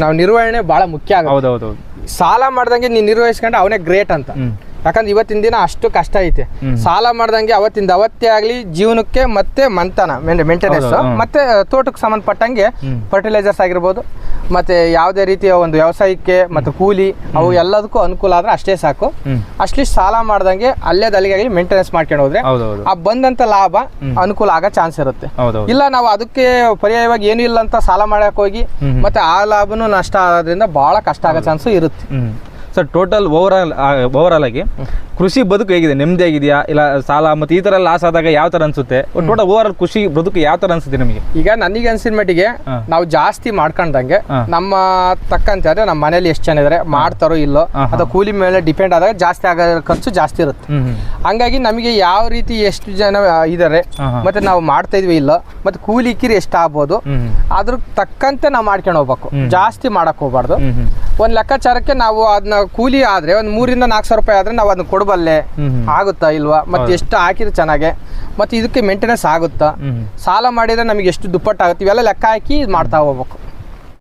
ನಾವು ನಿರ್ವಹಣೆ ಬಹಳ ಮುಖ್ಯ ಆಗುತ್ತೆ. ಹೌದೌದು. ಸಾಲ ಮಾಡ್ದಂಗೆ ನೀನು ನಿರ್ವಹಿಸ್ಕೊಂಡು ಅವನೇ ಗ್ರೇಟ್ ಅಂತ. ಯಾಕಂದ್ರೆ ಇವತ್ತಿನ ದಿನ ಅಷ್ಟು ಕಷ್ಟ ಐತೆ. ಸಾಲ ಮಾಡ್ದಂಗೆ ಅವತ್ತೇ ಆಗ್ಲಿ ಜೀವನಕ್ಕೆ ಮತ್ತೆ ಮಂತನ ಮೇಂಟೆನೆನ್ಸ್ ಮತ್ತೆ ತೋಟಕ್ಕೆ ಸಂಬಂಧಪಟ್ಟಂಗೆ ಫರ್ಟಿಲೈಸರ್ಸ್ ಆಗಿರ್ಬೋದು, ಮತ್ತೆ ಯಾವುದೇ ರೀತಿಯ ಒಂದು ವ್ಯವಸಾಯಕ್ಕೆ ಮತ್ತೆ ಕೂಲಿ ಅವು ಎಲ್ಲದಕ್ಕೂ ಅನುಕೂಲ ಆದ್ರೆ ಅಷ್ಟೇ ಸಾಕು. ಅಷ್ಟಿಷ್ಟು ಸಾಲ ಮಾಡ್ದಂಗೆ ಅಲ್ಲಿಗೆ ಮೇಂಟೆನೆನ್ಸ್ ಮಾಡ್ಕೊಂಡು ಹೋದ್ರೆ ಆ ಬಂದಂತ ಲಾಭ ಅನುಕೂಲ ಆಗೋ ಚಾನ್ಸ್ ಇರುತ್ತೆ. ಇಲ್ಲ ನಾವು ಅದಕ್ಕೆ ಪರ್ಯಾಯವಾಗಿ ಏನು ಇಲ್ಲ ಅಂತ ಸಾಲ ಮಾಡಕ್ ಹೋಗಿ ಮತ್ತೆ ಆ ಲಾಭನು ನಷ್ಟ ಆಗೋದ್ರಿಂದ ಬಹಳ ಕಷ್ಟ ಆಗೋ ಚಾನ್ಸು ಇರುತ್ತೆ. ಸರ್ ಟೋಟಲ್ ಓವರಾಲ್ ಆಗಿ ಕೃಷಿ ಬದುಕು ಹೇಗಿದೆ? ನೆಮ್ಮದಿ ಆಗಿದೆಯಾ ಇಲ್ಲ ಸಾಲ ಮತ್ತೆ ಈ ತರ ಲಾಸ್ ಆದಾಗ ಯಾವ ತರ ಅನ್ಸುತ್ತೆ? ಟೋಟಲ್ ಓವರಾಲ್ ಕೃಷಿ ಬದುಕು ಯಾವ ತರ ಅನ್ಸುತ್ತೆ ನಿಮಗೆ? ಈಗ ನನಗೆ ಅನ್ಸಿದ ಮಟ್ಟಿಗೆ ನಾವು ಜಾಸ್ತಿ ಮಾಡ್ಕೊಂಡಂಗೆ ನಮ್ಮ ತಕ್ಕಂತೆ ಅಂದ್ರೆ ನಮ್ಮ ಮನೇಲಿ ಎಷ್ಟು ಜನ ಇದಾರೆ ಮಾಡ್ತಾರೋ ಇಲ್ಲೋ ಅಥವಾ ಕೂಲಿ ಮೇಲೆ ಡಿಪೆಂಡ್ ಆದಾಗ ಜಾಸ್ತಿ ಆಗೋ ಖರ್ಚು ಜಾಸ್ತಿ ಇರುತ್ತೆ. ಹಂಗಾಗಿ ನಮಗೆ ಯಾವ ರೀತಿ ಎಷ್ಟು ಜನ ಇದಾರೆ ಮತ್ತೆ ನಾವು ಮಾಡ್ತಾ ಇದ್ವಿ ಇಲ್ಲೋ ಮತ್ತೆ ಕೂಲಿ ಕಿರಿ ಎಷ್ಟು ಆಗ್ಬೋದು ಅದ್ರ ತಕ್ಕಂತೆ ನಾವು ಮಾಡ್ಕೊಂಡು ಹೋಗ್ಬೇಕು. ಜಾಸ್ತಿ ಮಾಡಕ್ ಹೋಗ್ಬಾರ್ದು. ಒಂದ್ ಲೆಕ್ಕಾಚಾರಕ್ಕೆ ನಾವು ಅದನ್ನ ಕೂಲಿ ಆದ್ರೆ ಒಂದ್ 3,000 to 4,000 ರೂಪಾಯಿ ಆದ್ರೆ ನಾವು ಅದನ್ನ ಕೊಡಬಲ್ಲೆ ಆಗುತ್ತಾ ಇಲ್ವಾ, ಮತ್ತೆ ಎಷ್ಟು ಹಾಕಿದ್ರೆ ಚೆನ್ನಾಗೆ, ಮತ್ತೆ ಇದಕ್ಕೆ ಮೇಂಟೆನೆನ್ಸ್ ಆಗುತ್ತಾ, ಸಾಲ ಮಾಡಿದ್ರೆ ನಮಗೆ ಎಷ್ಟು ದುಪ್ಪಟ್ಟಾಗುತ್ತೆ, ಇವೆಲ್ಲ ಲೆಕ್ಕ ಹಾಕಿ ಮಾಡ್ತಾ ಹೋಗ್ಬೇಕು.